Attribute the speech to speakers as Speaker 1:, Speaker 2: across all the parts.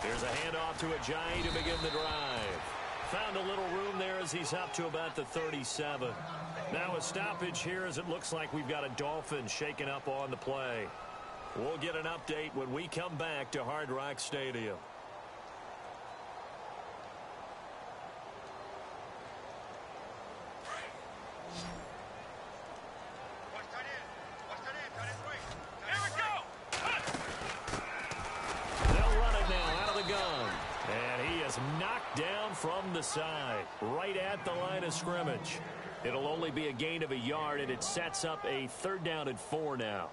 Speaker 1: Here's a handoff to Ajayi to begin the drive. Found a little room there as he's up to about the 37. Now a stoppage here as it looks like we've got a Dolphin shaken up on the play. We'll get an update when we come back to Hard Rock Stadium. Knocked down from the side, right at the line of scrimmage. It'll only be a gain of a yard, and it sets up a 3rd down and 4 now.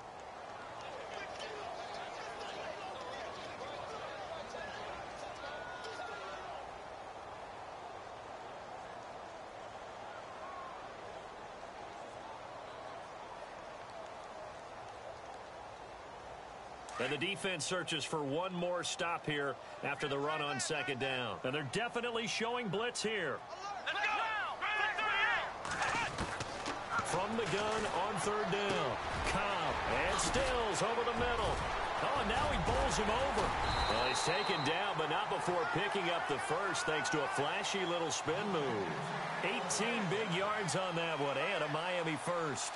Speaker 1: And the defense searches for one more stop here after the run on 2nd down. And they're definitely showing blitz here.
Speaker 2: Let's go!
Speaker 1: From the gun on 3rd down. Cobb and Stills over the middle. Oh, and now he bowls him over. Well, he's taken down, but not before picking up the first thanks to a flashy little spin move. 18 big yards on that one and a Miami first.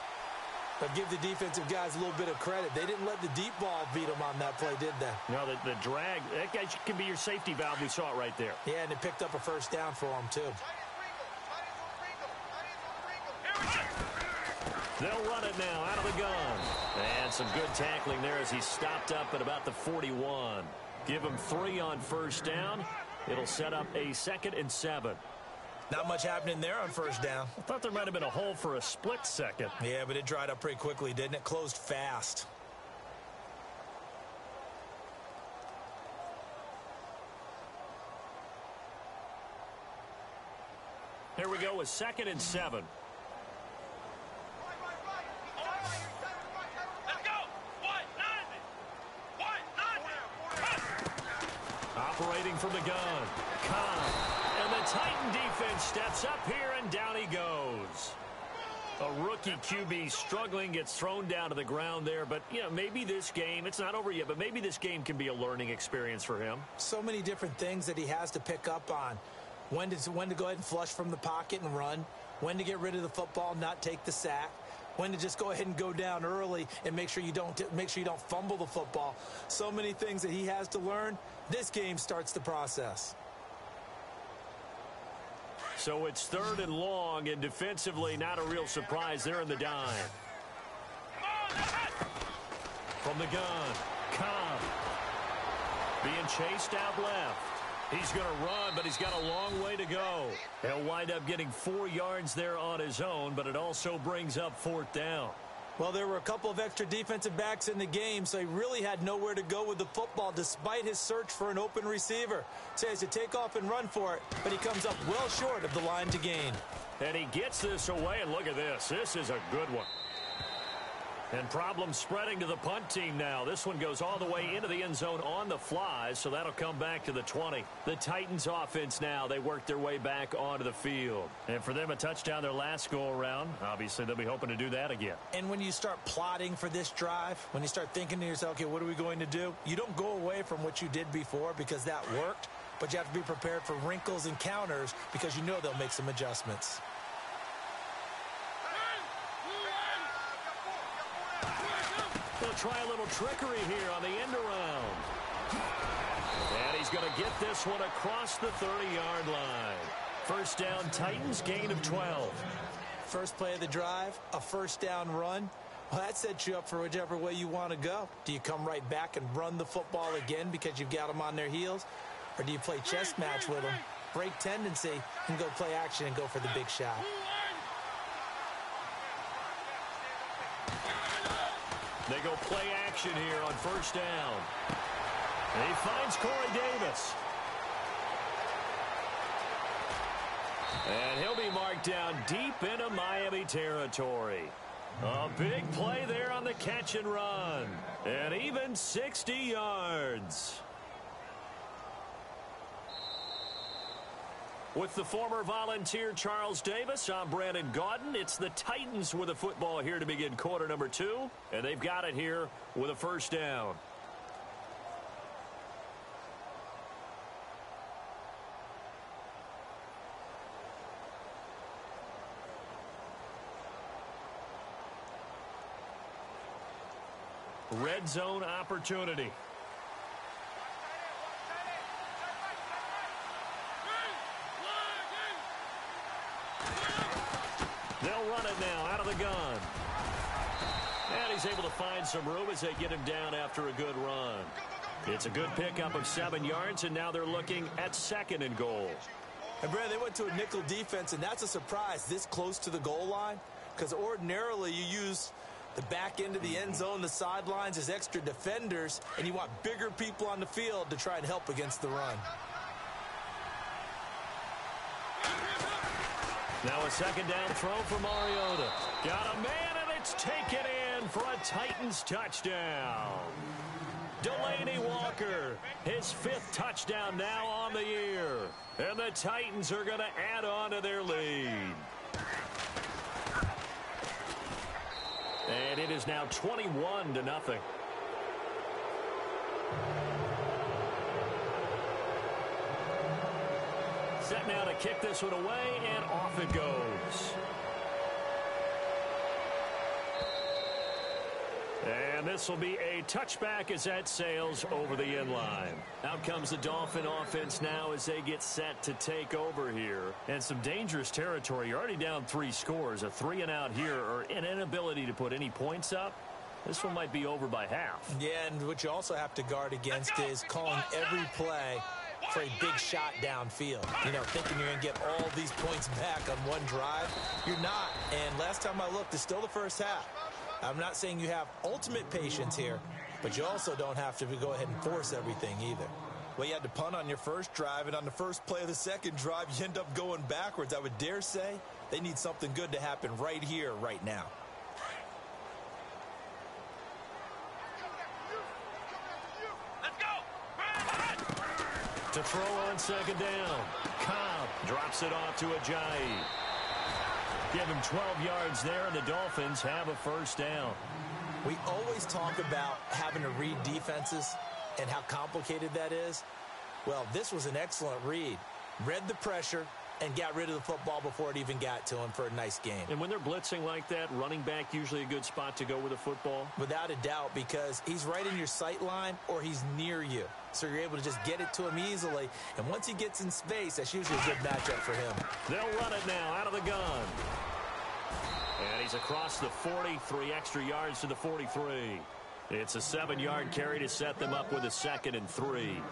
Speaker 3: But give the defensive guys a little bit of credit. They didn't let the deep ball beat them on that play, did they?
Speaker 1: No, the drag, that guy can be your safety valve. We saw it right there.
Speaker 3: Yeah, and it picked up a 1st down for them, too.
Speaker 1: They'll run it now out of the gun. And some good tackling there as he stopped up at about the 41. Give him 3 on 1st down. It'll set up a 2nd and 7.
Speaker 3: Not much happening there on 1st down.
Speaker 1: I thought there might have been a hole for a split second.
Speaker 3: Yeah, but it dried up pretty quickly, didn't it? Closed fast.
Speaker 1: Here we go with 2nd and 7.
Speaker 2: Let's go!
Speaker 1: Operating from the gun. Cobb. And the Titan defense steps up here, and down he goes. A rookie QB struggling, gets thrown down to the ground there. But, you know, maybe this game, it's not over yet, but maybe this game can be a learning experience for him.
Speaker 3: So many different things that he has to pick up on. When to go ahead and flush from the pocket and run. When to get rid of the football, not take the sack. When to just go ahead and go down early and make sure you don't fumble the football. So many things that he has to learn. This game starts the process.
Speaker 1: So it's 3rd and long, and defensively not a real surprise. They're in the dime. From the gun, Cobb being chased out left. He's going to run, but he's got a long way to go. He'll wind up getting 4 yards there on his own, but it also brings up 4th down.
Speaker 3: Well, there were a couple of extra defensive backs in the game, so he really had nowhere to go with the football despite his search for an open receiver. So he has to take off and run for it, but he comes up well short of the line to gain.
Speaker 1: And he gets this away, and look at this. This is a good one. And problems spreading to the punt team now. This one goes all the way into the end zone on the fly, so that'll come back to the 20. The Titans offense now, they work their way back onto the field. And for them, a touchdown their last go-around. Obviously, they'll be hoping to do that again.
Speaker 3: And when you start plotting for this drive, when you start thinking to yourself, okay, what are we going to do? You don't go away from what you did before because that worked, but you have to be prepared for wrinkles and counters because you know they'll make some adjustments.
Speaker 1: They'll try a little trickery here on the end around. And he's going to get this one across the 30-yard line. 1st down, Titans, gain of 12.
Speaker 3: First play of the drive, a 1st down run. Well, that sets you up for whichever way you want to go. Do you come right back and run the football again because you've got them on their heels? Or do you play chess match with them, break tendency, and go play action and go for the big shot?
Speaker 1: They go play action here on 1st down. And he finds Corey Davis. And he'll be marked down deep into Miami territory. A big play there on the catch and run. And even 60 yards. With the former Volunteer Charles Davis, I'm Brandon Gaudin. It's the Titans with the football here to begin quarter number 2. And they've got it here with a 1st down. Red zone opportunity. They'll run it now out of the gun. And he's able to find some room as they get him down after a good run. It's a good pickup of 7 yards, and now they're looking at 2nd and goal.
Speaker 3: And, Brad, they went to a nickel defense, and that's a surprise this close to the goal line, because ordinarily you use the back end of the end zone, the sidelines as extra defenders, and you want bigger people on the field to try and help against the run.
Speaker 1: Now a 2nd down throw for Mariota. Got a man, and it's taken in for a Titans touchdown. Delaney Walker, his 5th touchdown now on the year. And the Titans are going to add on to their lead. And it is now 21-0. Set now to kick this one away, and off it goes. And this will be a touchback as that sails over the end line. Out comes the Dolphin offense now as they get set to take over here. And some dangerous territory. You're already down 3 scores. A 3-and-out here, or an inability to put any points up. This one might be over by half.
Speaker 3: Yeah, and what you also have to guard against is calling every play for a big shot downfield. You know, thinking you're going to get all these points back on one drive. You're not. And last time I looked, it's still the first half. I'm not saying you have ultimate patience here, but you also don't have to go ahead and force everything either. Well, you had to punt on your first drive, and on the first play of the second drive, you end up going backwards. I would dare say they need something good to happen right here, right now.
Speaker 1: To throw on 2nd down. Cobb drops it off to Ajayi. Give him 12 yards there, and the Dolphins have a 1st down.
Speaker 3: We always talk about having to read defenses and how complicated that is. Well, this was an excellent read. Read the pressure and got rid of the football before it even got to him for a nice game.
Speaker 1: And when they're blitzing like that, running back usually a good spot to go with the football?
Speaker 3: Without a doubt, because he's right in your sight line or he's near you. So you're able to just get it to him easily. And once he gets in space, that's usually a good matchup for him.
Speaker 1: They'll run it now out of the gun. And he's across the 40, 3 extra yards to the 43. It's a 7-yard carry to set them up with a 2nd and 3.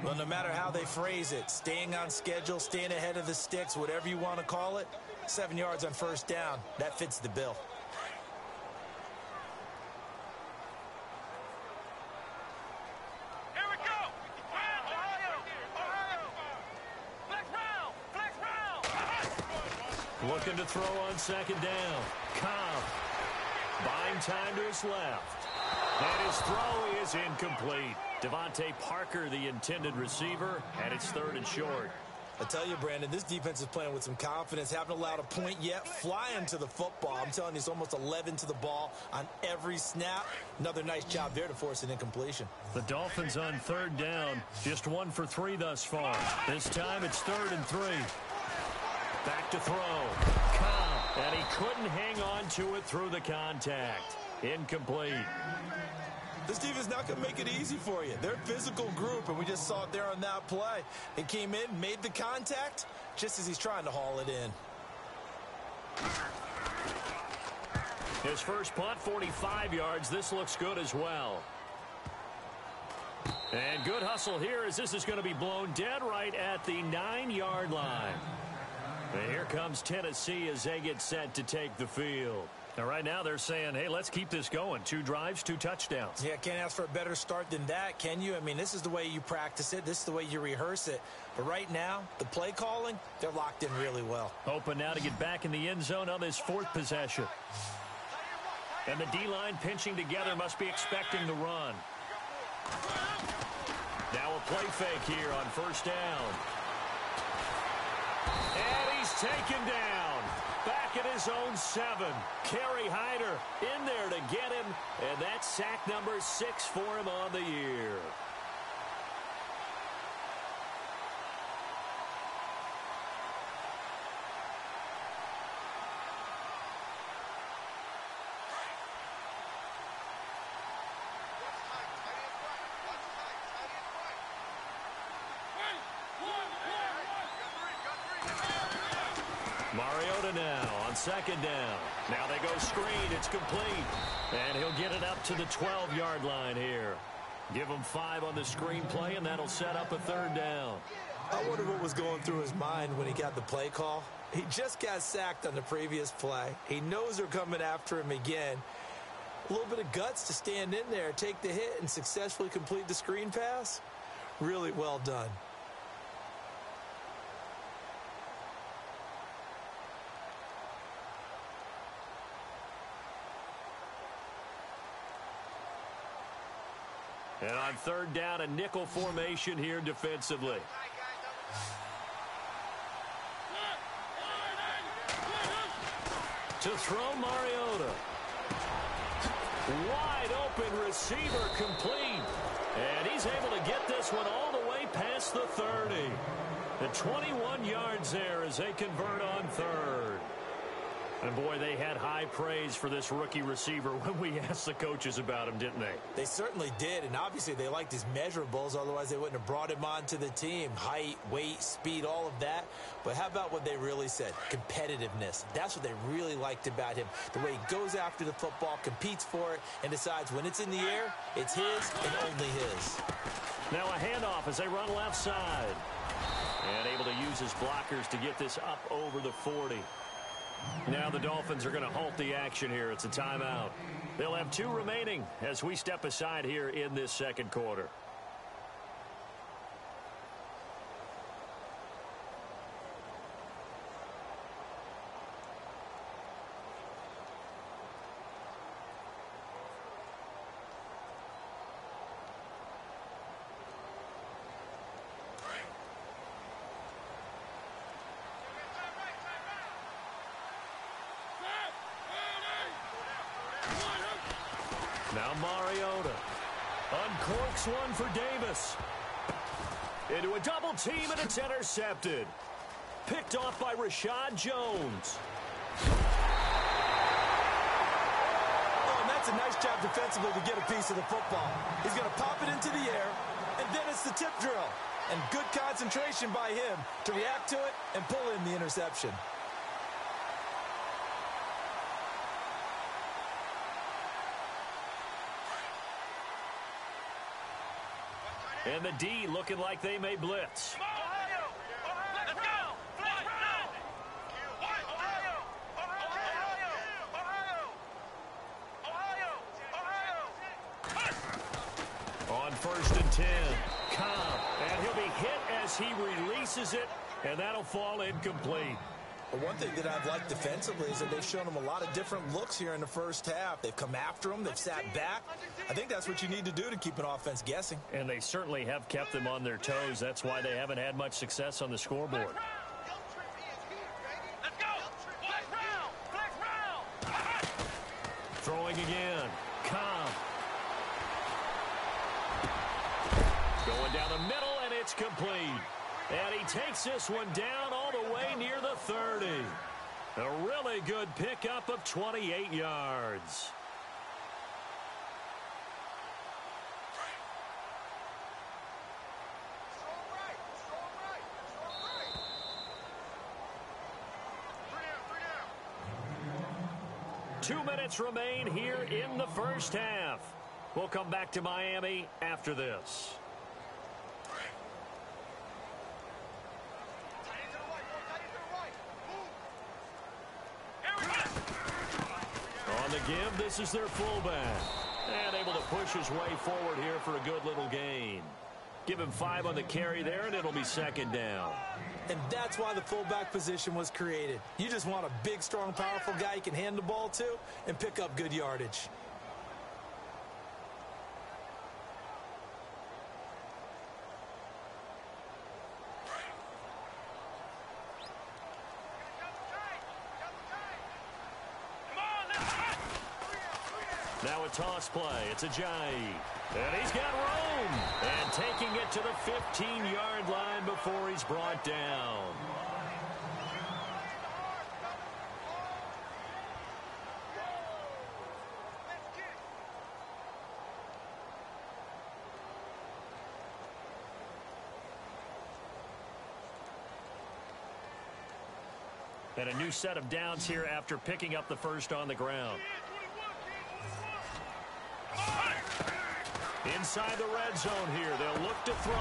Speaker 3: Well, no matter how they phrase it, staying on schedule, staying ahead of the sticks, whatever you want to call it, 7 yards on 1st down, that fits the bill.
Speaker 2: Here we go! Ohio! Flex round!
Speaker 1: Looking to throw on 2nd down. Cobb buying time to his left. And his throw is incomplete. Devontae Parker, the intended receiver, and it's 3rd and short.
Speaker 3: I tell you, Brandon, this defense is playing with some confidence. Haven't allowed a point yet. Flying to the football. I'm telling you, it's almost 11 to the ball on every snap. Another nice job there to force an incompletion.
Speaker 1: The Dolphins on 3rd down. Just 1 for 3 thus far. This time it's 3rd and 3. Back to throw. Cobb, and he couldn't hang on to it through the contact. Incomplete.
Speaker 3: This defense is not going to make it easy for you. They're a physical group, and we just saw it there on that play. He came in, made the contact, just as he's trying to haul it in.
Speaker 1: His first punt, 45 yards. This looks good as well. And good hustle here as this is going to be blown dead right at the 9-yard line. And here comes Tennessee as they get set to take the field. Now, right now, they're saying, hey, let's keep this going. 2 drives, 2 touchdowns.
Speaker 3: Yeah, can't ask for a better start than that, can you? I mean, this is the way you practice it. This is the way you rehearse it. But right now, the play calling, they're locked in really well.
Speaker 1: Open now to get back in the end zone on this 4th possession. And the D-line pinching together, must be expecting the run. Now a play fake here on 1st down. And he's taken down. Back at his own 7. Kerry Hyder in there to get him. And that's sack number 6 for him on the year. Mariota now on second down. Now they go screen. It's complete. And he'll get it up to the 12-yard line here. Give him 5 on the screenplay, and that'll set up a third down.
Speaker 3: I wonder what was going through his mind when he got the play call. He just got sacked on the previous play. He knows they're coming after him again. A little bit of guts to stand in there, take the hit, and successfully complete the screen pass. Really well done.
Speaker 1: And on third down, a nickel formation here defensively. To throw Mariota. Wide open receiver complete. And he's able to get this one all the way past the 30. The 21 yards there as they convert on third. And, boy, they had high praise for this rookie receiver when we asked the coaches about him, didn't they?
Speaker 3: They certainly did, and obviously they liked his measurables. Otherwise, they wouldn't have brought him onto the team. Height, weight, speed, all of that. But how about what they really said? Competitiveness. That's what they really liked about him. The way he goes after the football, competes for it, and decides when it's in the air, it's his and only his.
Speaker 1: Now a handoff as they run left side. And able to use his blockers to get this up over the 40. Now the Dolphins are going to halt the action here. It's a timeout. They'll have 2 remaining as we step aside here in this second quarter. Now Mariota uncorks one for Davis. Into a double team, and it's intercepted. Picked off by Rashad Jones.
Speaker 3: Oh, and that's a nice job defensively to get a piece of the football. He's going to pop it into the air, and then it's the tip drill. And good concentration by him to react to it and pull in the interception.
Speaker 1: And the D looking like they may blitz.
Speaker 2: Let's go!
Speaker 1: On 1st and 10, Cobb, and he'll be hit as he releases it, and that'll fall incomplete.
Speaker 3: But one thing that I've liked defensively is that they've shown him a lot of different looks here in the first half. They've come after him. They've sat back. I think that's what you need to do to keep an offense guessing.
Speaker 1: And they certainly have kept them on their toes. That's why they haven't had much success on the scoreboard.
Speaker 2: Let's go! Flex round!
Speaker 1: Throwing again. Cobb. Going down the middle, and it's complete. And he takes this one down all the way near the 30. A really good pickup of 28 yards. Two minutes remain here in the first half. We'll come back to Miami after this. On the give, this is their fullback. And able to push his way forward here for a good little gain. Give him 5 on the carry there, and it'll be second down.
Speaker 3: And that's why the fullback position was created. You just want a big, strong, powerful guy you can hand the ball to and pick up good yardage.
Speaker 1: Now a toss play. It's Ajayi. And he's got room. And taking it to the 15-yard line before he's brought down. And a new set of downs here after picking up the first on the ground. Inside the red zone here, they'll look to throw.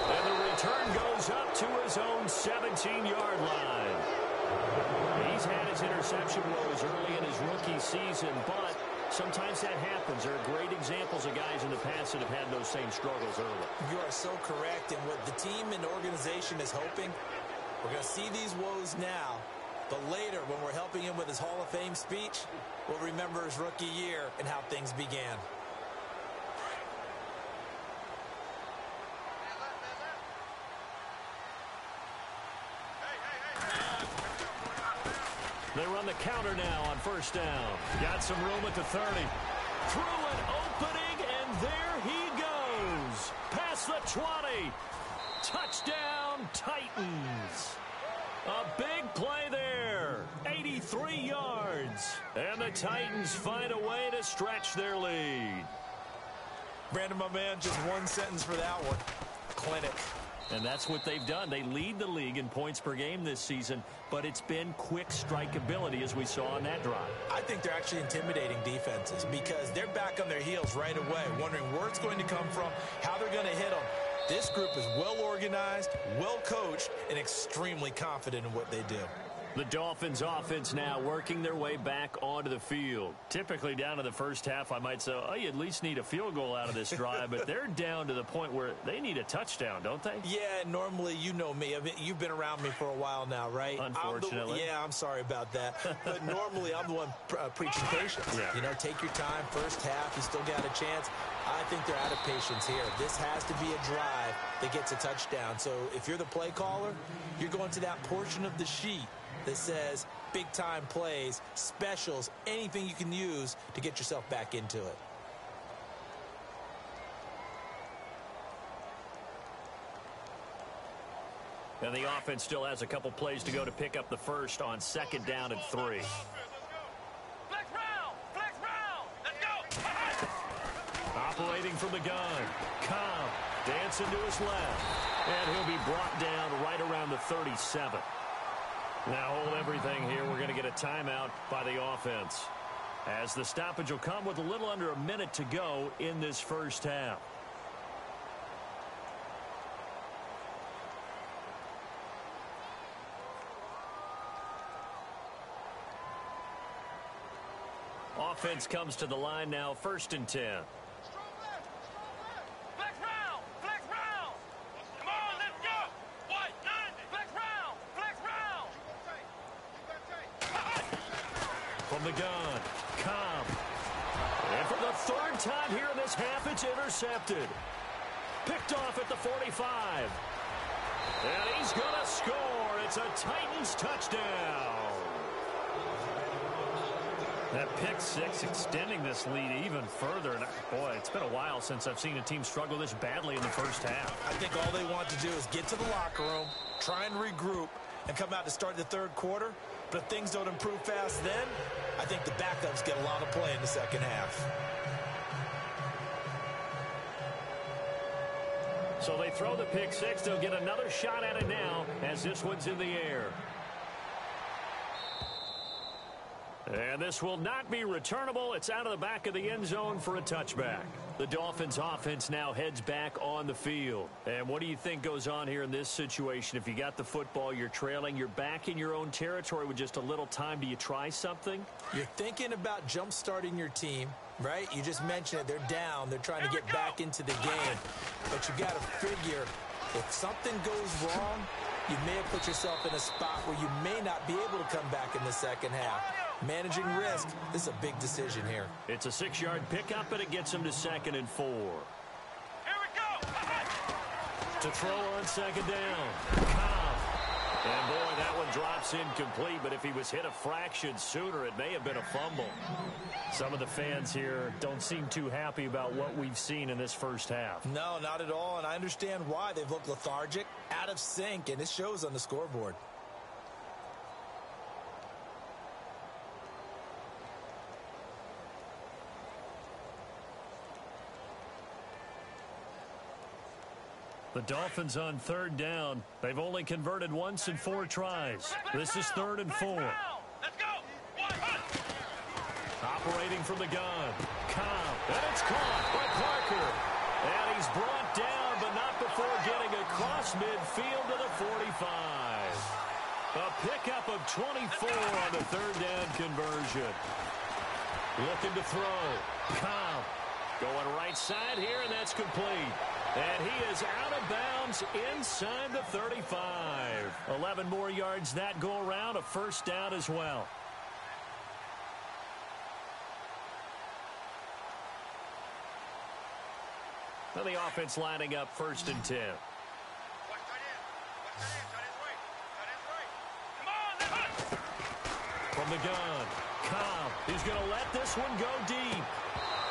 Speaker 1: And the return goes up to his own 17-yard line. He's had his interception woes early in his rookie season, but sometimes that happens. There are great examples of guys in the past that have had those same struggles early.
Speaker 3: You are so correct. And what the team and organization is hoping, we're going to see these woes now, but later when we're helping him with his Hall of Fame speech, we'll remember his rookie year and how things began.
Speaker 1: They run the counter now on first down. Got some room at the 30. Through an opening, and there he goes. Past the 20. Touchdown, Titans. A big play there. 83 yards. And the Titans find a way to stretch their lead.
Speaker 3: Brandon, my man, just one sentence for that one. Clinic.
Speaker 1: And that's what they've done. They lead the league in points per game this season, but it's been quick strikeability as we saw on that drive.
Speaker 3: I think they're actually intimidating defenses because they're back on their heels right away, wondering where it's going to come from, how they're going to hit them. This group is well organized, well coached, and extremely confident in what they do.
Speaker 1: The Dolphins offense now working their way back onto the field. Typically down in the first half, I might say, oh, you at least need a field goal out of this drive, but they're down to the point where they need a touchdown, don't they?
Speaker 3: Yeah, normally, you know me. I mean, you've been around me for a while now, right?
Speaker 1: Unfortunately.
Speaker 3: I'm sorry about that. But normally, I'm the one preaching patience.
Speaker 1: Yeah.
Speaker 3: You know, take your time. First half, you still got a chance. I think they're out of patience here. This has to be a drive that gets a touchdown. So if you're the play caller, you're going to that portion of the sheet that says big-time plays, specials, anything you can use to get yourself back into it.
Speaker 1: And the offense still has a couple plays to go to pick up the first on second down and 3.
Speaker 2: Flex round! Flex round! Let's go!
Speaker 1: Operating from the gun. Cobb dancing to his left. And he'll be brought down right around the 37. Now hold everything here. We're going to get a timeout by the offense, as the stoppage will come with a little under a minute to go in this first half. Offense comes to the line now, 1st and 10.
Speaker 2: Flex round! Flex round! Come on, let's go! What? 90! Flex round! Flex round!
Speaker 1: From the gun, Cobb. And for the 3rd time here in this half, it's intercepted. Picked off at the 45. And he's going to score. It's a Titans touchdown. That pick six extending this lead even further. And boy, it's been a while since I've seen a team struggle this badly in the first half.
Speaker 3: I think all they want to do is get to the locker room, try and regroup, and come out to start the 3rd quarter. But if things don't improve fast then, I think the backups get a lot of play in the second half.
Speaker 1: So they throw the pick six. They'll get another shot at it now as this one's in the air. And this will not be returnable. It's out of the back of the end zone for a touchback. The Dolphins offense now heads back on the field. And what do you think goes on here in this situation? If you got the football, you're trailing, you're back in your own territory with just a little time. Do you try something?
Speaker 3: You're thinking about jump-starting your team, right? You just mentioned it. They're down. They're trying to get back into the game. But you got to figure, if something goes wrong, you may have put yourself in a spot where you may not be able to come back in the second half. Managing risk, this is a big decision here.
Speaker 1: It's a 6-yard pickup, and it gets him to 2nd and 4.
Speaker 2: Here we go!
Speaker 1: To throw on 2nd down. Cobb. And boy, that one drops incomplete, but if he was hit a fraction sooner, it may have been a fumble. Some of the fans here don't seem too happy about what we've seen in this first half.
Speaker 3: No, not at all, and I understand why. They've looked lethargic, out of sync, and it shows on the scoreboard.
Speaker 1: The Dolphins on third down. They've only converted once in 4 tries. This is 3rd and 4.
Speaker 2: Let's go.
Speaker 1: Operating from the gun. Cobb. And it's caught by Parker. And he's brought down, but not before getting across midfield to the 45. A pickup of 24 on the 3rd down conversion. Looking to throw. Cobb. Going right side here, and that's complete. And he is out of bounds inside the 35. 11 more yards that go around, a 1st down as well. Now the offense lining up 1st and 10. From the gun, Cobb. He's going to let this one go deep.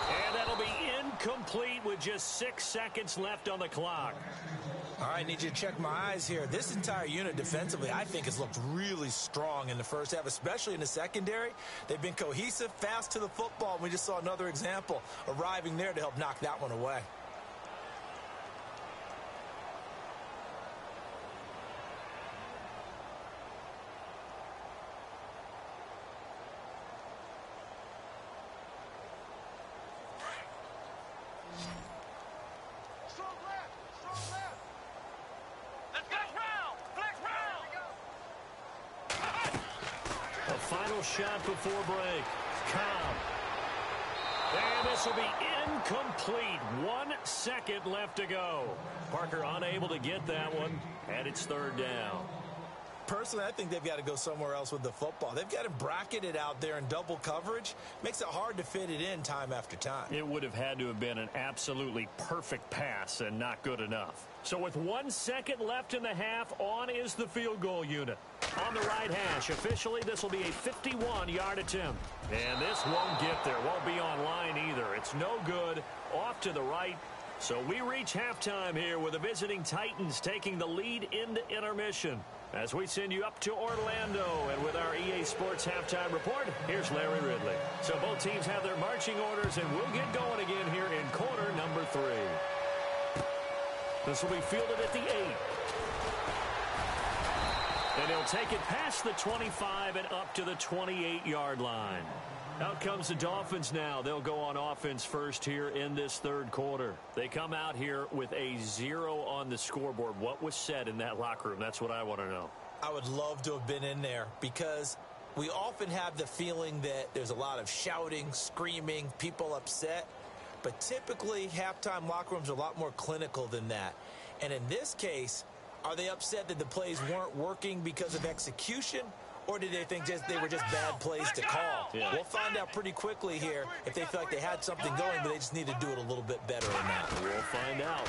Speaker 1: And that'll be incomplete with just 6 seconds left on the clock.
Speaker 3: All right, I need you to check my eyes here. This entire unit defensively, I think, has looked really strong in the first half, especially in the secondary. They've been cohesive, fast to the football. We just saw another example arriving there to help knock that one away.
Speaker 1: Final shot before break. Cobb. And this will be incomplete. 1 second left to go. Parker unable to get that one, and it's 3rd down.
Speaker 3: Personally, I think they've got to go somewhere else with the football. They've got to bracket it out there in double coverage. Makes it hard to fit it in time after time.
Speaker 1: It would have had to have been an absolutely perfect pass and not good enough. So with 1 second left in the half, on is the field goal unit. On the right hash, officially, this will be a 51-yard attempt. And this won't get there. Won't be on line either. It's no good. Off to the right. So we reach halftime here with the visiting Titans taking the lead into intermission. As we send you up to Orlando, and with our EA Sports halftime report, here's Larry Ridley. So both teams have their marching orders, and we'll get going again here in quarter number 3. This will be fielded at the 8. And he'll take it past the 25 and up to the 28-yard line. Out comes the Dolphins now. They'll go on offense first here in this 3rd quarter. They come out here with a 0 on the scoreboard. What was said in that locker room? That's what I want to know.
Speaker 3: I would love to have been in there because we often have the feeling that there's a lot of shouting, screaming, people upset. But typically, halftime locker rooms are a lot more clinical than that. And in this case, are they upset that the plays weren't working because of execution? Or did they think they were just bad plays to call?
Speaker 1: Yeah.
Speaker 3: We'll find out pretty quickly here if they feel like they had something going, but they just need to do it a little bit better than that.
Speaker 1: We'll find out.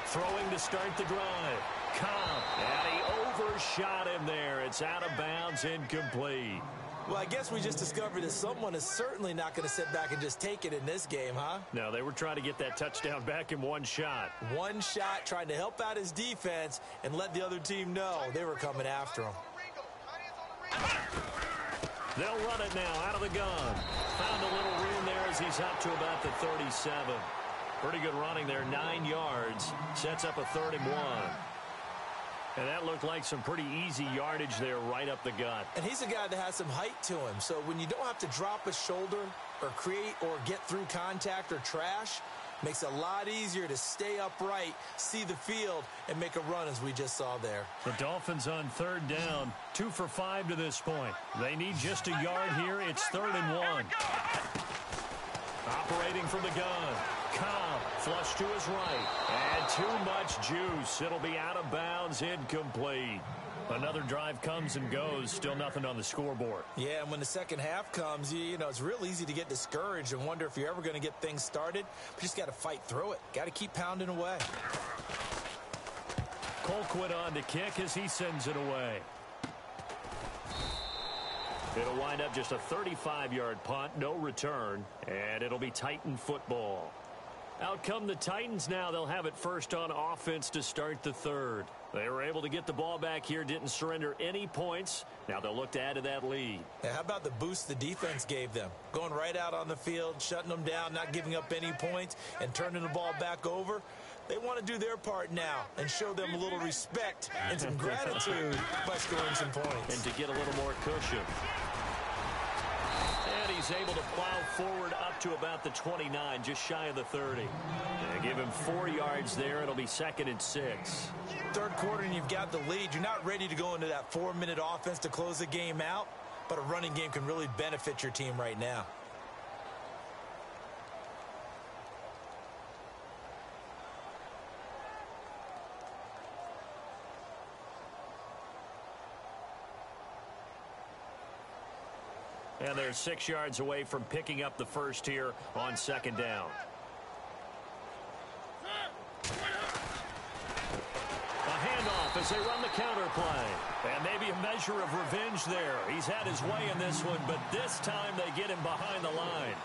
Speaker 1: Throwing to start the drive. Cobb. And he overshot him there. It's out of bounds, incomplete.
Speaker 3: Well, I guess we just discovered that someone is certainly not going to sit back and just take it in this game, huh?
Speaker 1: No, they were trying to get that touchdown back in one shot.
Speaker 3: One shot, trying to help out his defense and let the other team know they were coming after him.
Speaker 1: They'll run it now out of the gun. Found a little room there as he's up to about the 37. Pretty good running there, 9 yards. Sets up a 3rd and 1. And that looked like some pretty easy yardage there right up the gut.
Speaker 3: And he's a guy that has some height to him. So when you don't have to drop a shoulder or create or get through contact or trash, makes it a lot easier to stay upright, see the field, and make a run as we just saw there.
Speaker 1: The Dolphins on 3rd down, 2 for 5 to this point. They need just a yard here. It's 3rd and 1. Operating from the gun. Cobb, flush to his right. And too much juice. It'll be out of bounds, incomplete. Another drive comes and goes. Still nothing on the scoreboard.
Speaker 3: Yeah, and when the second half comes, you know, it's real easy to get discouraged and wonder if you're ever going to get things started. But you just got to fight through it. Got to keep pounding away.
Speaker 1: Colquitt on to kick as he sends it away. It'll wind up just a 35-yard punt, no return, and it'll be Titan football. Out come the Titans now. They'll have it first on offense to start the 3rd. They were able to get the ball back here, didn't surrender any points. Now they'll look to add to that lead.
Speaker 3: Now, how about the boost the defense gave them? Going right out on the field, shutting them down, not giving up any points, and turning the ball back over. They want to do their part now and show them a little respect and some gratitude by scoring some points.
Speaker 1: And to get a little more cushion. And he's able to plow forward up to about the 29, just shy of the 30. And give him 4 yards there. It'll be 2nd and 6.
Speaker 3: Third quarter and you've got the lead. You're not ready to go into that 4-minute offense to close the game out, but a running game can really benefit your team right now.
Speaker 1: And they're 6 yards away from picking up the first here on 2nd down. A handoff as they run the counter play. And maybe a measure of revenge there. He's had his way in this one, but this time they get him behind the line.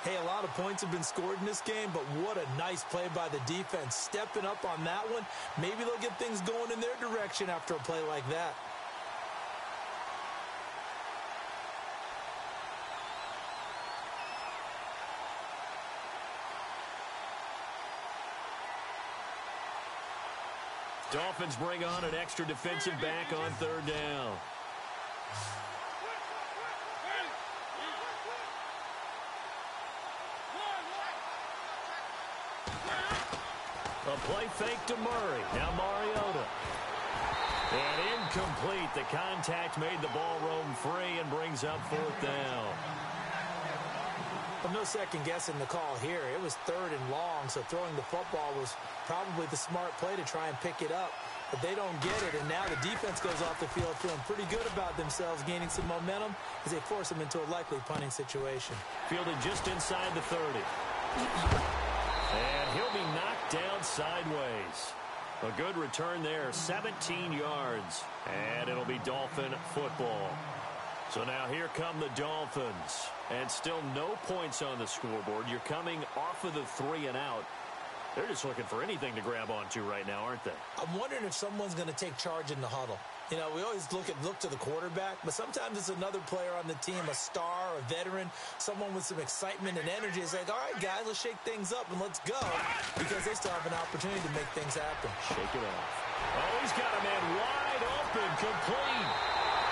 Speaker 3: Hey, a lot of points have been scored in this game, but what a nice play by the defense. Stepping up on that one, maybe they'll get things going in their direction after a play like that.
Speaker 1: Dolphins bring on an extra defensive back on 3rd down. A play fake to Murray. Now Mariota. And incomplete. The contact made the ball roam free and brings up 4th down.
Speaker 3: Well, no second guessing the call here. It was 3rd and long, so throwing the football was probably the smart play to try and pick it up. But they don't get it, and now the defense goes off the field feeling pretty good about themselves, gaining some momentum as they force them into a likely punting situation.
Speaker 1: Fielded just inside the 30. And he'll be knocked down sideways. A good return there, 17 yards. And it'll be Dolphin football. So now here come the Dolphins. And still no points on the scoreboard. You're coming off of the 3 and out. They're just looking for anything to grab onto right now, aren't they?
Speaker 3: I'm wondering if someone's going to take charge in the huddle. You know, we always look to the quarterback, but sometimes it's another player on the team, a star, a veteran, someone with some excitement and energy. It's like, all right, guys, let's shake things up and let's go, because they still have an opportunity to make things happen.
Speaker 1: Shake it off. Oh, he's got a man wide open, complete.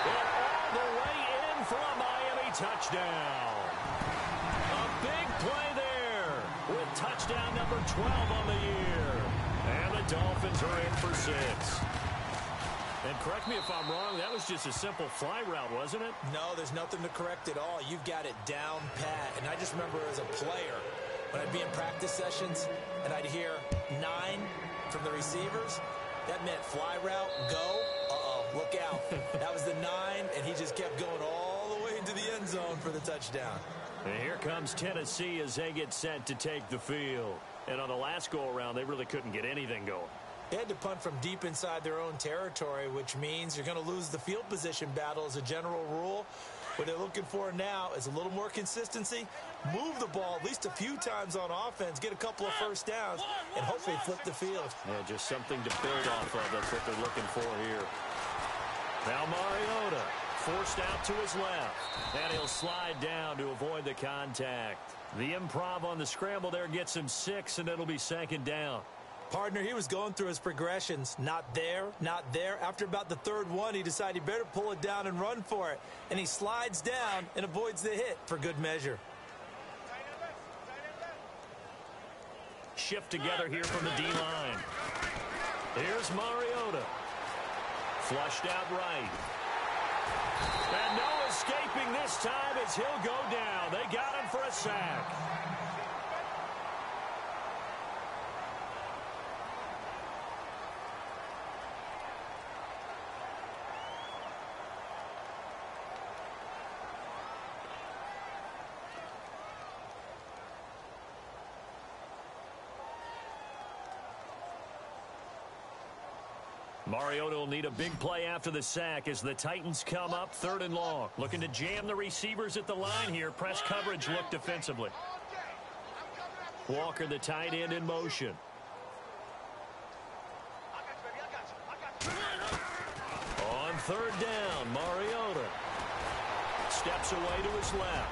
Speaker 1: And all the way in for a Miami touchdown. A big play there with touchdown number 12 on the year. And the Dolphins are in for 6. And correct me if I'm wrong, that was just a simple fly route, wasn't it?
Speaker 3: No, there's nothing to correct at all. You've got it down pat. And I just remember as a player, when I'd be in practice sessions and I'd hear 9 from the receivers, that meant fly route, go, look out. That was the 9, and he just kept going all the way into the end zone for the touchdown.
Speaker 1: And here comes Tennessee as they get set to take the field. And on the last go-around, they really couldn't get anything going.
Speaker 3: They had to punt from deep inside their own territory, which means you're going to lose the field position battle as a general rule. What they're looking for now is a little more consistency, move the ball at least a few times on offense, get a couple of first downs, and hopefully flip the field.
Speaker 1: Yeah, just something to build off of. That's what they're looking for here. Now Mariota forced out to his left, and he'll slide down to avoid the contact. The improv on the scramble there gets him 6, and it'll be 2nd down.
Speaker 3: Partner, he was going through his progressions. Not there, not there. After about the 3rd one, he decided he better pull it down and run for it. And he slides down and avoids the hit for good measure.
Speaker 1: Shift together here from the D-line. Here's Mariota. Flushed out right. And no escaping this time as he'll go down. They got him for a sack. Mariota will need a big play after the sack as the Titans come up 3rd and long. Looking to jam the receivers at the line here. Press coverage look defensively. Walker, the tight end, in motion. On 3rd down, Mariota steps away to his left.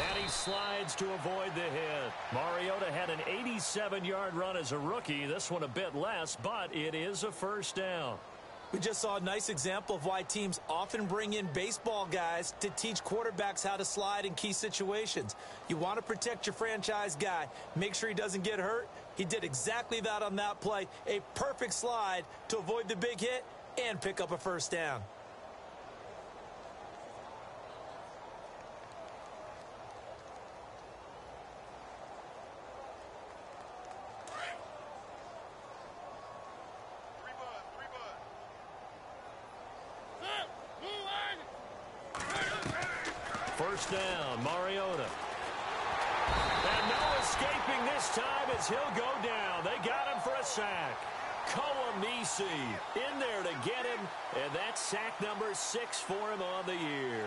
Speaker 1: And he slides to avoid the hit. Mariota had an 87-yard run as a rookie. This one a bit less, but it is a first down.
Speaker 3: We just saw a nice example of why teams often bring in baseball guys to teach quarterbacks how to slide in key situations. You want to protect your franchise guy. Make sure he doesn't get hurt. He did exactly that on that play. A perfect slide to avoid the big hit and pick up a first down.
Speaker 1: First down, Mariota. And no escaping this time as he'll go down. They got him for a sack. Koamisi in there to get him, and that's sack number 6 for him on the year.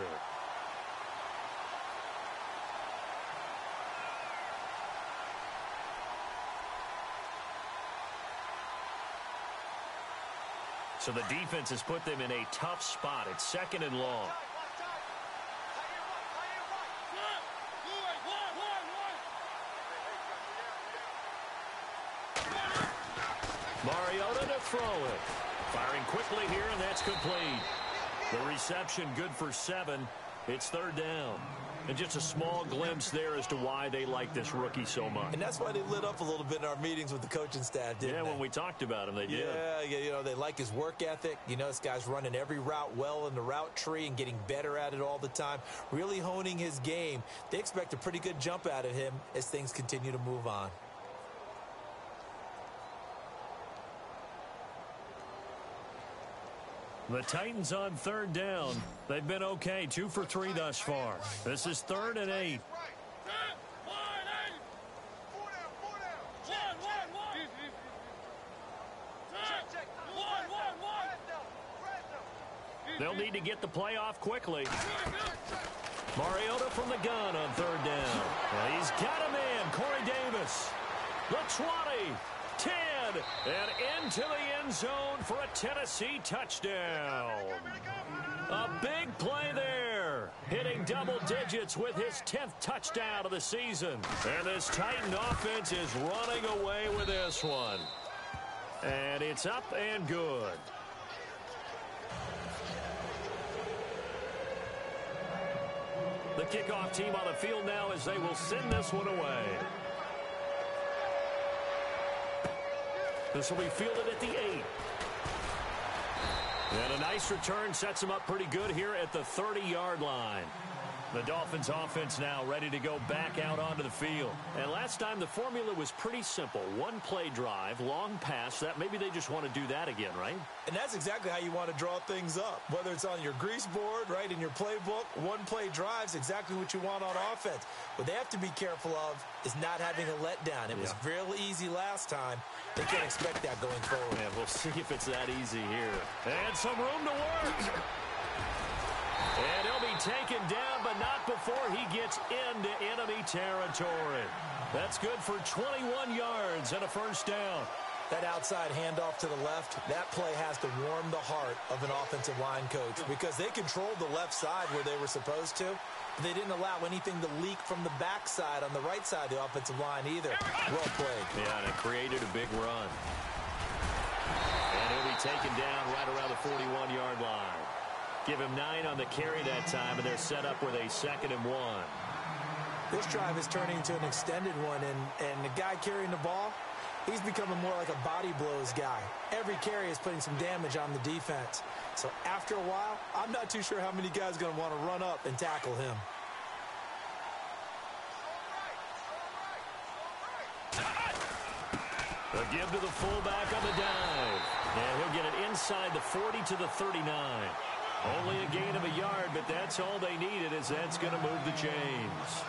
Speaker 1: So the defense has put them in a tough spot. It's 2nd and long. Mariota to throw it. Firing quickly here, and that's complete. The reception good for 7. It's 3rd down. And just a small glimpse there as to why they like this rookie so much.
Speaker 3: And that's why they lit up a little bit in our meetings with the coaching staff, didn't they?
Speaker 1: Yeah, when we talked about him, they did.
Speaker 3: Yeah, you know, they like his work ethic. You know, this guy's running every route well in the route tree and getting better at it all the time, really honing his game. They expect a pretty good jump out of him as things continue to move on.
Speaker 1: The Titans on 3rd down. They've been okay, 2 for 3 thus far. This is 3rd and 8. They'll need to get the play off quickly. Mariota from the gun on 3rd down. Well, he's got him in. Corey Davis. The 20. 10, and into the end zone for a Tennessee touchdown. A big play there, hitting double digits with his 10th touchdown of the season. And this Titan offense is running away with this one. And it's up and good. The kickoff team on the field now as they will send this one away. This will be fielded at the 8. And a nice return sets him up pretty good here at the 30-yard line. The Dolphins offense now ready to go back out onto the field. And last time the formula was pretty simple. One play drive, long pass. That maybe they just want to do that again, right?
Speaker 3: And that's exactly how you want to draw things up. Whether it's on your grease board, right, in your playbook, one play drive's exactly what you want on offense. What they have to be careful of is not having a letdown. It was real easy last time. They can't expect that going forward.
Speaker 1: Yeah, we'll see if it's that easy here. And some room to work. And he'll be taken down, but not before he gets into enemy territory. That's good for 21 yards and a first down.
Speaker 3: That outside handoff to the left, that play has to warm the heart of an offensive line coach because they controlled the left side where they were supposed to. But they didn't allow anything to leak from the backside on the right side of the offensive line either. Well played.
Speaker 1: Yeah, and it created a big run. And he'll be taken down right around the 41-yard line. Give him 9 on the carry that time, and they're set up with a 2nd and 1.
Speaker 3: This drive is turning into an extended one, and the guy carrying the ball, he's becoming more like a body blows guy. Every carry is putting some damage on the defense. So after a while, I'm not too sure how many guys are going to want to run up and tackle him.
Speaker 1: A give to the fullback on the dive. And he'll get it inside the 40 to the 39. Only a gain of a yard, but that's all they needed, as that's going to move the chains.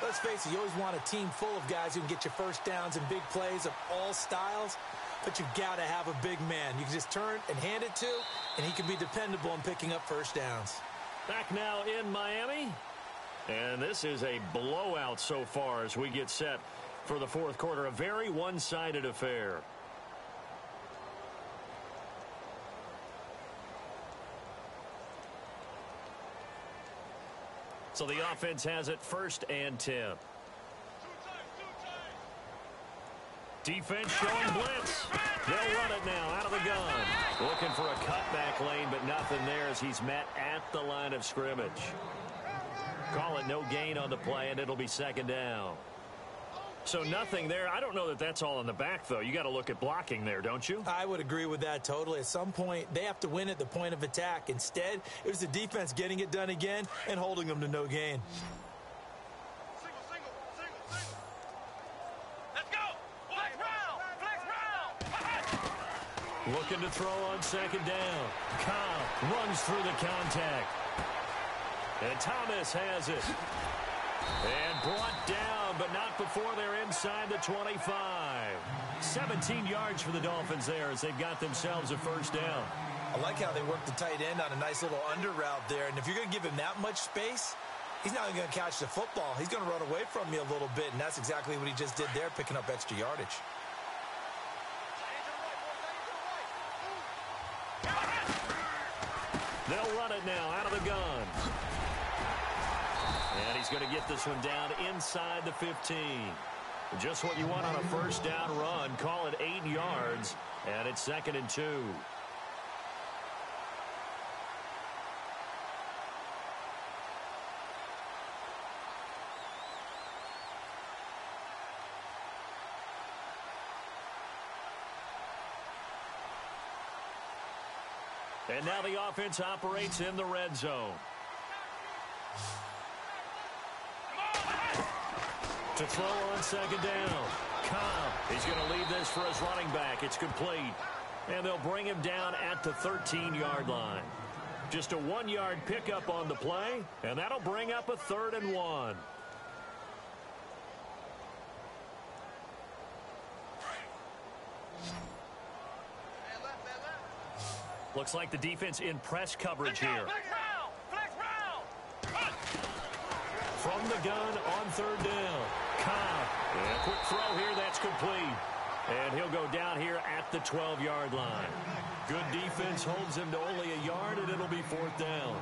Speaker 3: Let's face it, you always want a team full of guys who can get you first downs and big plays of all styles, but you've got to have a big man. You can just turn and hand it to, and he can be dependable in picking up first downs.
Speaker 1: Back now in Miami, and this is a blowout so far as we get set for the fourth quarter. A very one-sided affair. So the offense has it 1st and 10. Defense showing blitz. They'll run it now out of the gun. Looking for a cutback lane, but nothing there as he's met at the line of scrimmage. Call it no gain on the play, and it'll be 2nd down. So nothing there. I don't know that that's all in the back, though. You got to look at blocking there, don't you?
Speaker 3: I would agree with that totally. At some point, they have to win at the point of attack. Instead, it was the defense getting it done again and holding them to no gain.
Speaker 1: Looking to throw on 2nd down. Cobb runs through the contact. And Thomas has it. And brought down, but not before they're inside the 25. 17 yards for the Dolphins there as they've got themselves a 1st down.
Speaker 3: I like how they work the tight end on a nice little under route there. And if you're going to give him that much space, he's not going to catch the football. He's going to run away from you a little bit, and that's exactly what he just did there, picking up extra yardage.
Speaker 1: They'll run it now out of the gun. And he's going to get this one down inside the 15. Just what you want on a 1st down run. Call it 8 yards, and it's 2nd and 2. And now the offense operates in the red zone. To throw on 2nd down. Cobb, he's going to leave this for his running back. It's complete. And they'll bring him down at the 13-yard line. Just a 1-yard pickup on the play, and that'll bring up a 3rd and 1. Looks like the defense in press coverage here. From the gun on 3rd down. Cobb. And a quick throw here. That's complete. And he'll go down here at the 12-yard line. Good defense holds him to only a yard, and it'll be 4th down.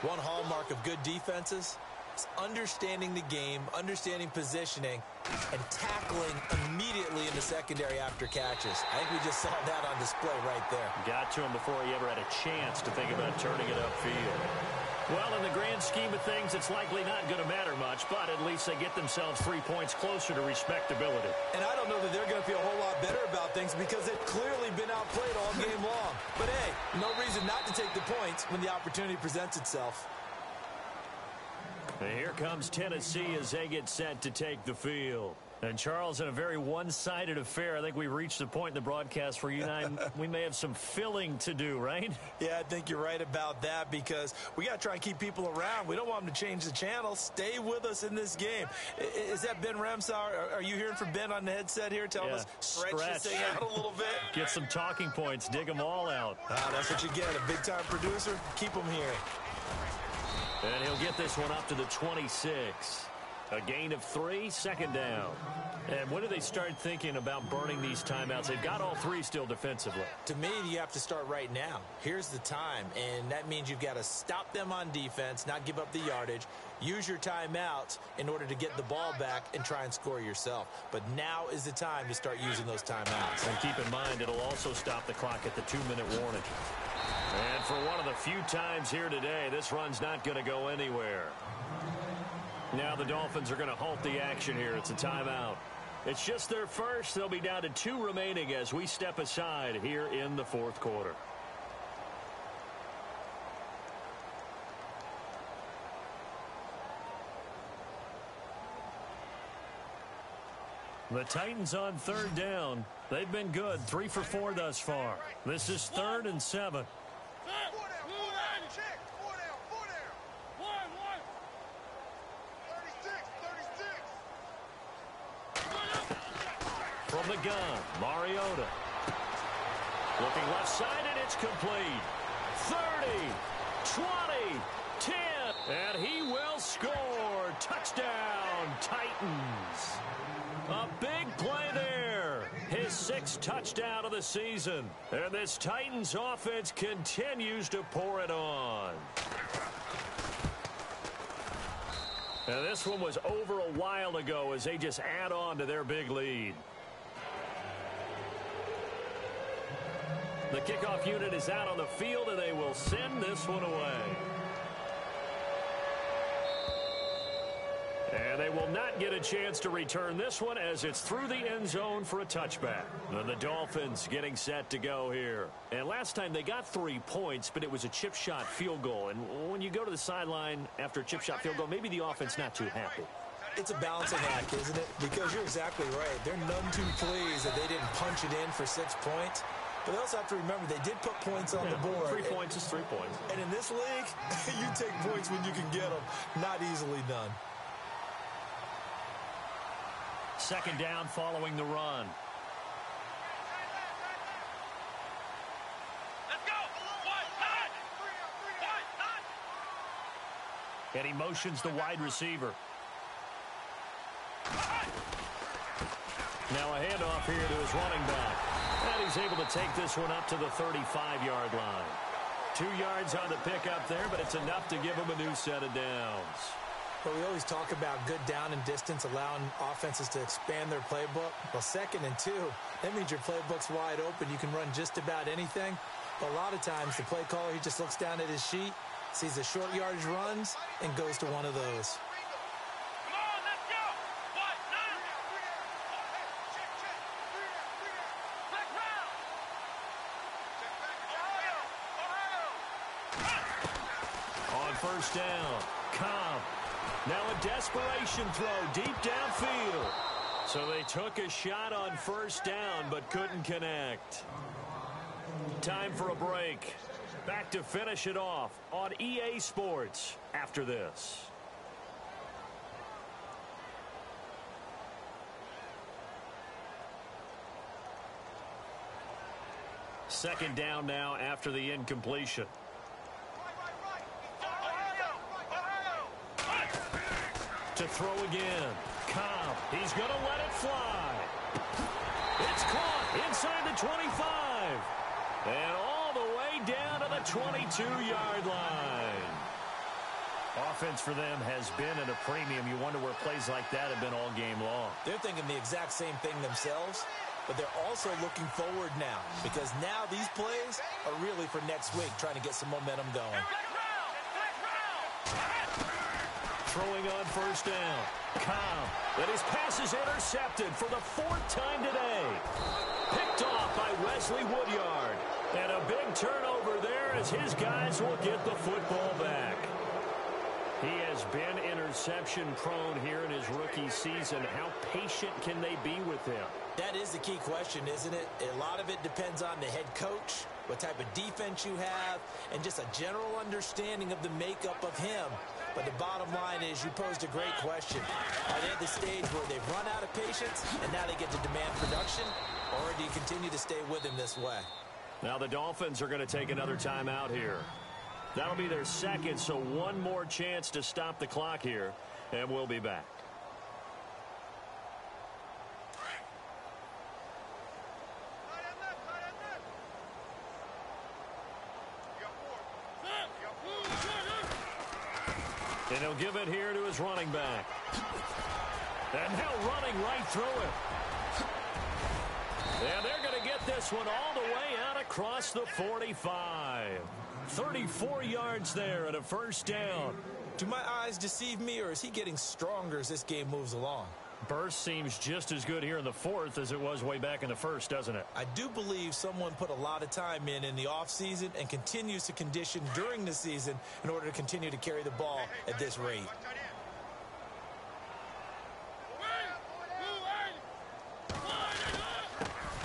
Speaker 3: One hallmark of good defenses is understanding the game, understanding positioning, and tackling immediately in the secondary after catches. I think we just saw that on display right there.
Speaker 1: Got to him before he ever had a chance to think about turning it upfield. Well, in the grand scheme of things, it's likely not going to matter much, but at least they get themselves 3 points closer to respectability.
Speaker 3: And I don't know that they're going to feel a whole lot better about things because they've clearly been outplayed all game long. But, hey, no reason not to take the points when the opportunity presents itself.
Speaker 1: And here comes Tennessee as they get set to take the field. And, Charles, in a very one-sided affair, I think we reached the point in the broadcast where you and I, we may have some filling to do, right?
Speaker 3: Yeah, I think you're right about that because we got to try and keep people around. We don't want them to change the channel. Stay with us in this game. Is that Ben Ramsauer? Are you hearing from Ben on the headset here telling us stretch this thing out a little bit?
Speaker 1: Get some talking points. Dig them all out.
Speaker 3: That's what you get. A big-time producer. Keep them here.
Speaker 1: And he'll get this one up to the 26. A gain of 3, 2nd down. And when do they start thinking about burning these timeouts? They've got all 3 still defensively.
Speaker 3: To me, you have to start right now. Here's the time, and that means you've got to stop them on defense, not give up the yardage, use your timeouts in order to get the ball back and try and score yourself. But now is the time to start using those timeouts.
Speaker 1: And keep in mind, it'll also stop the clock at the 2-minute warning. And for one of the few times here today, this run's not going to go anywhere. Now the Dolphins are going to halt the action here. It's a timeout. It's just their first. They'll be down to 2 remaining as we step aside here in the 4th quarter. The Titans on 3rd down. They've been good. 3 for 4 thus far. This is 3rd and 7. From the gun, Mariota. Looking left side, and it's complete. 30, 20, 10, and he will score. Touchdown, Titans. A big play there. His 6th touchdown of the season. And this Titans offense continues to pour it on. And this one was over a while ago as they just add on to their big lead. The kickoff unit is out on the field, and they will send this one away. And they will not get a chance to return this one as it's through the end zone for a touchback. And the Dolphins getting set to go here. And last time they got 3 points, but it was a chip shot field goal. And when you go to the sideline after a chip shot field goal, maybe the offense not too happy.
Speaker 3: It's a balancing act, isn't it? Because you're exactly right. They're none too pleased that they didn't punch it in for 6 points. But they also have to remember they did put points on the board.
Speaker 1: 3 points is 3 points.
Speaker 3: And in this league, you take points when you can get them. Not easily done.
Speaker 1: Second down following the run.
Speaker 2: Let's go.
Speaker 1: And he motions the wide receiver. Now a handoff here to his running back. And he's able to take this one up to the 35-yard line. 2 yards on the pickup there, but it's enough to give him a new set of downs.
Speaker 3: But we always talk about good down and distance, allowing offenses to expand their playbook. Well, 2nd and 2, that means your playbook's wide open. You can run just about anything. But a lot of times, the play caller, he just looks down at his sheet, sees the short yardage runs, and goes to one of those.
Speaker 2: Come on, let's go. Ohio.
Speaker 1: On first down, Cobb. Now a desperation throw deep downfield. So they took a shot on first down but couldn't connect. Time for a break. Back to finish it off on EA Sports after this. Second down now after the incompletion. To throw again. Cobb. He's going to let it fly. It's caught inside the 25. And all the way down to the 22-yard line. Offense for them has been at a premium. You wonder where plays like that have been all game long.
Speaker 3: They're thinking the exact same thing themselves, but they're also looking forward now because now these plays are really for next week, trying to get some momentum going.
Speaker 1: Throwing on first down. Cobb. And his pass is intercepted for the 4th time today. Picked off by Wesley Woodyard. And a big turnover there as his guys will get the football back. He has been interception prone here in his rookie season. How patient can they be with him?
Speaker 3: That is the key question, isn't it? A lot of it depends on the head coach, what type of defense you have, and just a general understanding of the makeup of him. But the bottom line is you posed a great question. Are they at the stage where they've run out of patience and now they get to demand production? Or do you continue to stay with him this way?
Speaker 1: Now the Dolphins are going to take another timeout here. That'll be their 2nd, so one more chance to stop the clock here, and we'll be back. And he'll give it here to his running back. And now running right through it. And they're going to get this one all the way out across the 45. 34 yards there and a first down.
Speaker 3: Do my eyes deceive me, or is he getting stronger as this game moves along?
Speaker 1: Burst seems just as good here in the 4th as it was way back in the 1st, doesn't it?
Speaker 3: I do believe someone put a lot of time in the offseason and continues to condition during the season in order to continue to carry the ball at this rate.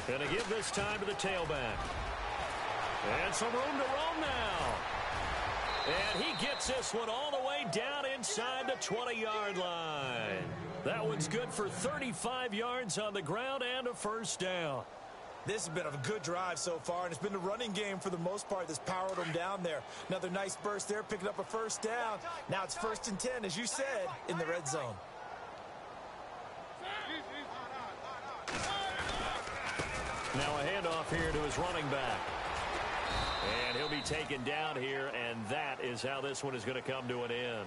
Speaker 1: Going to give this time to the tailback. And some room to roam now. And he gets this one all the way down inside the 20-yard line. That one's good for 35 yards on the ground and a first down.
Speaker 3: This has been a good drive so far, and it's been the running game for the most part that's powered them down there. Another nice burst there, picking up a first down. Now it's 1st and 10, as you said, in the red zone.
Speaker 1: Now a handoff here to his running back. And he'll be taken down here, and that is how this one is going to come to an end.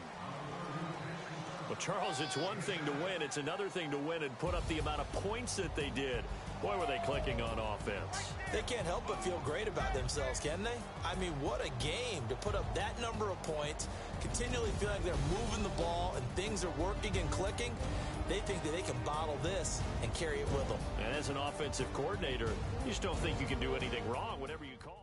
Speaker 1: Well, Charles, it's one thing to win. It's another thing to win and put up the amount of points that they did. Boy, were they clicking on offense.
Speaker 3: They can't help but feel great about themselves, can they? I mean, what a game to put up that number of points, continually feel like they're moving the ball and things are working and clicking. They think that they can bottle this and carry it with them.
Speaker 1: And as an offensive coordinator, you just don't think you can do anything wrong, whatever you call it.